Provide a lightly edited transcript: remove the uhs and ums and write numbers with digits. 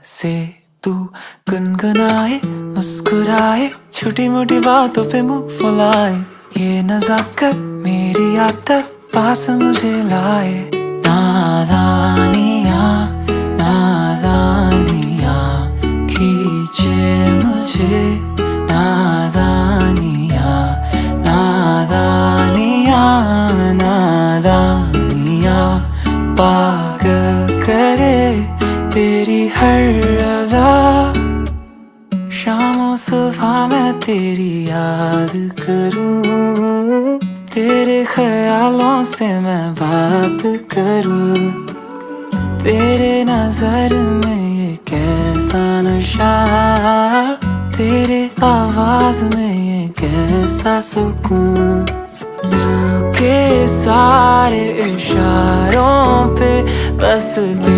से तू गुनगुनाए, मुस्कुराए, छोटी मोटी बातों पे मुंह फुलाए। ये नजाकत मेरी आदत पास मुझे लाए। नादानियाँ नादानियाँ खींचे मुझे। नादानियाँ नादानियाँ नादानियाँ पागल करे तेरी हर अदा। शामों सुबह मैं तेरी याद करूं, तेरे ख्यालों से मैं बात करूं। तेरे नजर में ये कैसा नशा, तेरे आवाज में ये कैसा सुकून। दिल के सारे इशारों पे बस